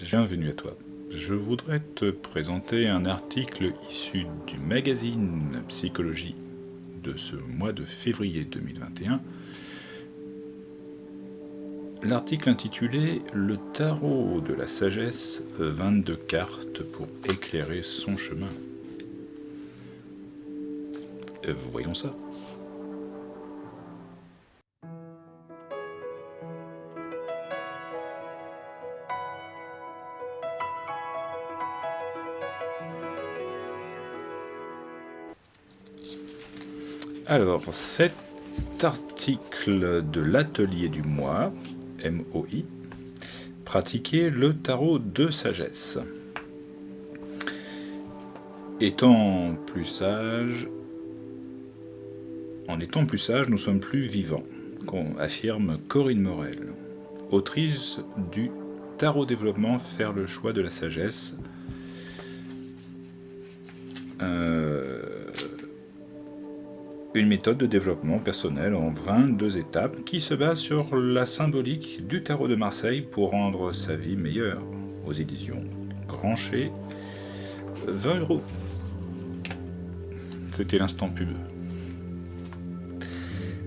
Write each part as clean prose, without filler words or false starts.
Bienvenue à toi. Je voudrais te présenter un article issu du magazine Psychologie de ce mois de février 2021. L'article intitulé Le tarot de la sagesse, 22 cartes pour éclairer son chemin. Voyons ça. Alors, cet article de l'atelier du mois, MOI, pratiquer le tarot de sagesse. En étant plus sage, nous sommes plus vivants, affirme Corinne Morel, autrice du Tarot Développement, faire le choix de la sagesse. Une méthode de développement personnel en 22 étapes qui se base sur la symbolique du tarot de Marseille pour rendre sa vie meilleure. Aux éditions Grancher, 20 €. C'était l'instant pub.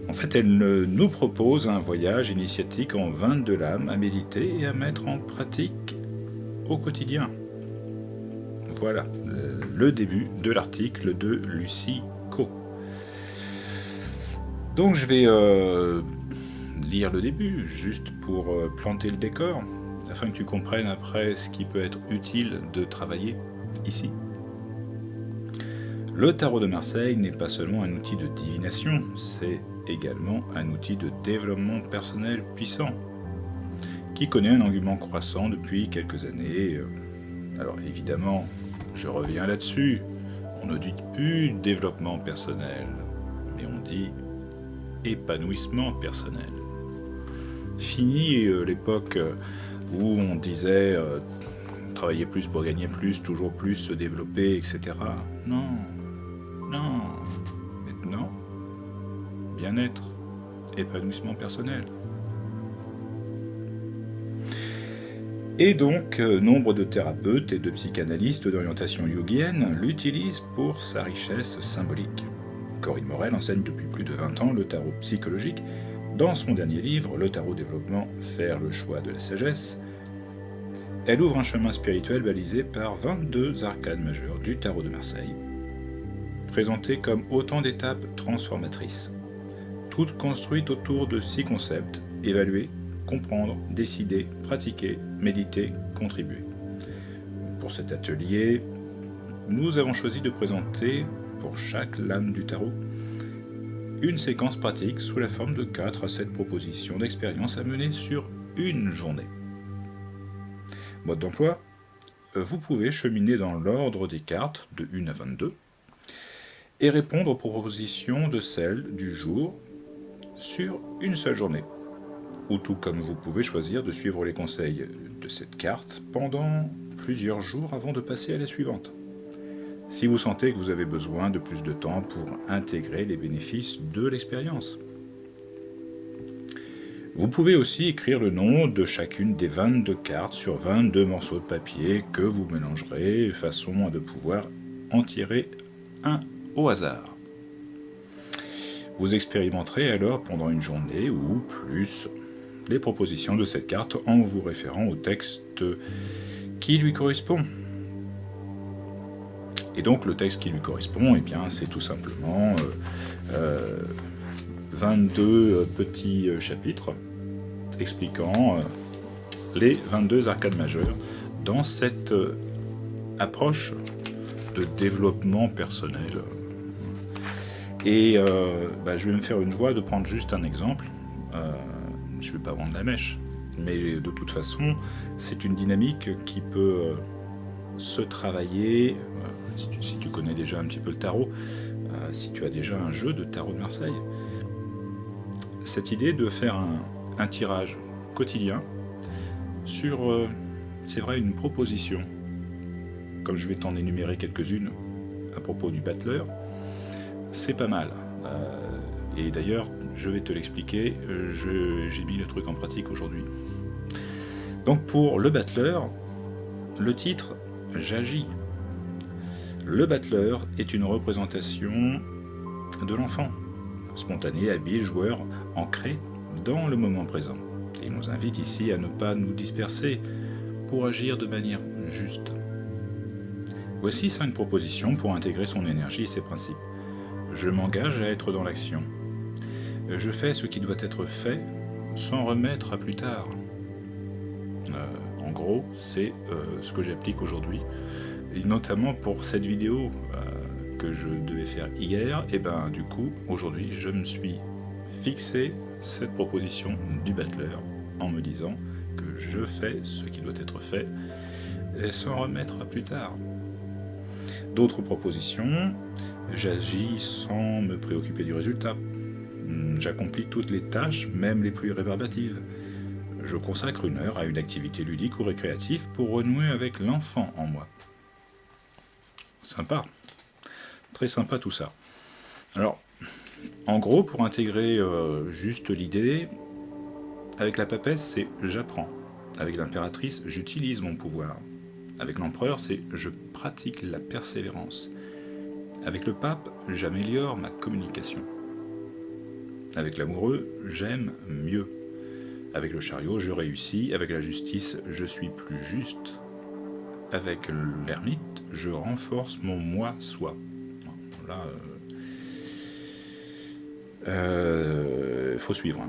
En fait, elle nous propose un voyage initiatique en 22 lames à méditer et à mettre en pratique au quotidien. Voilà, le début de l'article de Lucie Co. Donc je vais lire le début, juste pour planter le décor, afin que tu comprennes après ce qui peut être utile de travailler ici. Le tarot de Marseille n'est pas seulement un outil de divination, c'est également un outil de développement personnel puissant, qui connaît un engouement croissant depuis quelques années. Alors évidemment, je reviens là-dessus, on ne dit plus développement personnel, mais on dit épanouissement personnel. Fini l'époque où on disait travailler plus pour gagner plus, toujours plus, se développer, etc. Non. Maintenant, bien-être, épanouissement personnel. Et donc, nombre de thérapeutes et de psychanalystes d'orientation yogienne l'utilisent pour sa richesse symbolique. Corinne Morel enseigne depuis plus de 20 ans le tarot psychologique. Dans son dernier livre, Le tarot développement, faire le choix de la sagesse, elle ouvre un chemin spirituel balisé par 22 arcades majeures du tarot de Marseille, présentées comme autant d'étapes transformatrices, toutes construites autour de 6 concepts: évaluer, comprendre, décider, pratiquer, méditer, contribuer. Pour cet atelier, nous avons choisi de présenter, pour chaque lame du tarot, une séquence pratique sous la forme de 4 à 7 propositions d'expérience à mener sur une journée. Mode d'emploi, vous pouvez cheminer dans l'ordre des cartes de 1 à 22 et répondre aux propositions de celles du jour sur une seule journée. Ou tout comme vous pouvez choisir de suivre les conseils de cette carte pendant plusieurs jours avant de passer à la suivante, si vous sentez que vous avez besoin de plus de temps pour intégrer les bénéfices de l'expérience. Vous pouvez aussi écrire le nom de chacune des 22 cartes sur 22 morceaux de papier que vous mélangerez, façon à de pouvoir en tirer un au hasard. Vous expérimenterez alors pendant une journée ou plus les propositions de cette carte en vous référant au texte qui lui correspond. Et donc le texte qui lui correspond, c'est tout simplement 22 petits chapitres expliquant les 22 arcades majeures dans cette approche de développement personnel. Et je vais me faire une joie de prendre juste un exemple. Je ne vais pas vendre la mèche, mais de toute façon, c'est une dynamique qui peut se travailler, si tu connais déjà un petit peu le tarot, si tu as déjà un jeu de tarot de Marseille. Cette idée de faire un tirage quotidien sur, c'est vrai, une proposition, comme je vais t'en énumérer quelques-unes à propos du battleur, c'est pas mal. Et d'ailleurs, je vais te l'expliquer, j'ai mis le truc en pratique aujourd'hui. Donc pour le battleur, Le titre, J'agis. Le battleur est une représentation de l'enfant, spontané, habile, joueur, ancré dans le moment présent. Et il nous invite ici à ne pas nous disperser pour agir de manière juste. Voici 5 propositions pour intégrer son énergie et ses principes. Je m'engage à être dans l'action. Je fais ce qui doit être fait sans remettre à plus tard. En gros, c'est ce que j'applique aujourd'hui, et notamment pour cette vidéo que je devais faire hier. Et ben du coup, aujourd'hui, je me suis fixé cette proposition du battleur en me disant que je fais ce qui doit être fait et sans remettre à plus tard. D'autres propositions, j'agis sans me préoccuper du résultat. J'accomplis toutes les tâches, même les plus rébarbatives. Je consacre 1 heure à une activité ludique ou récréative pour renouer avec l'enfant en moi. Sympa, très sympa tout ça. Alors, en gros, pour intégrer juste l'idée, avec la papesse, c'est j'apprends. Avec l'impératrice, j'utilise mon pouvoir. Avec l'empereur, c'est je pratique la persévérance. Avec le pape, j'améliore ma communication. Avec l'amoureux, j'aime mieux. Avec le chariot, je réussis. Avec la justice, je suis plus juste. Avec l'ermite, je renforce mon moi-soi. Là, faut suivre.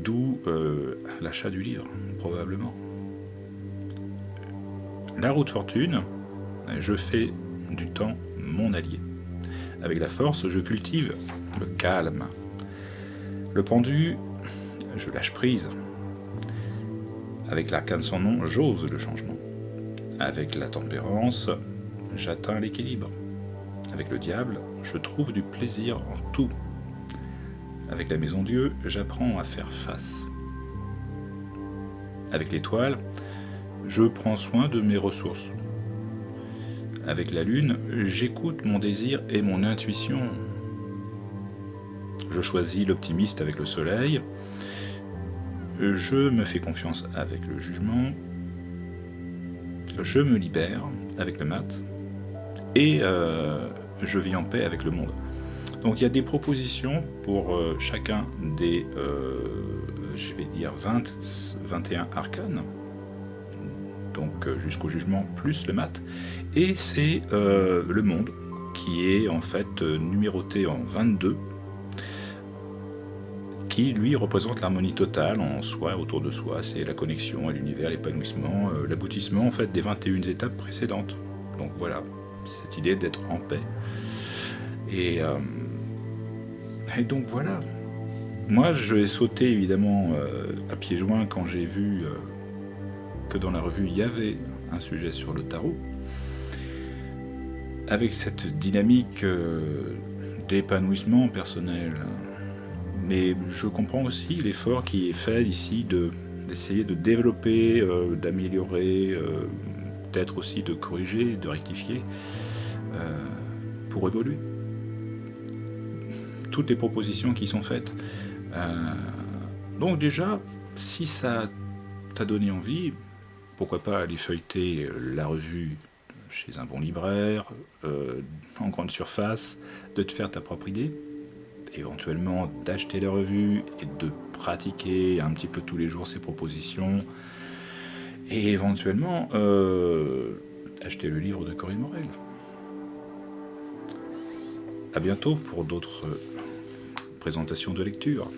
D'où l'achat du livre, probablement. La route fortune, je fais du temps mon allié. Avec la force, je cultive le calme. Le pendu, je lâche prise. Avec l'arcane sans nom, j'ose le changement. Avec la tempérance, j'atteins l'équilibre. Avec le diable, je trouve du plaisir en tout. Avec la maison Dieu, j'apprends à faire face. Avec l'étoile, je prends soin de mes ressources. Avec la lune, j'écoute mon désir et mon intuition. Je choisis l'optimiste avec le soleil. Je me fais confiance avec le jugement. Je me libère avec le mat. Et je vis en paix avec le monde. Donc il y a des propositions pour chacun des, je vais dire, 21 arcanes. Donc jusqu'au jugement plus le mat. Et c'est le monde qui est en fait numéroté en 22, qui lui représente l'harmonie totale en soi, autour de soi. C'est la connexion à l'univers, l'épanouissement, l'aboutissement en fait des 21 étapes précédentes. Donc voilà, cette idée d'être en paix. Et donc voilà. Moi je vais sauter évidemment à pieds joints quand j'ai vu que dans la revue il y avait un sujet sur le tarot. Avec cette dynamique d'épanouissement personnel. Mais je comprends aussi l'effort qui est fait ici d'essayer de développer, d'améliorer, peut-être aussi de corriger, de rectifier, pour évoluer. Toutes les propositions qui sont faites. Donc déjà, si ça t'a donné envie, pourquoi pas aller feuilleter la revue chez un bon libraire, en grande surface, de te faire ta propre idée, éventuellement d'acheter la revue et de pratiquer un petit peu tous les jours ces propositions, et éventuellement acheter le livre de Corinne Morel. A bientôt pour d'autres présentations de lecture.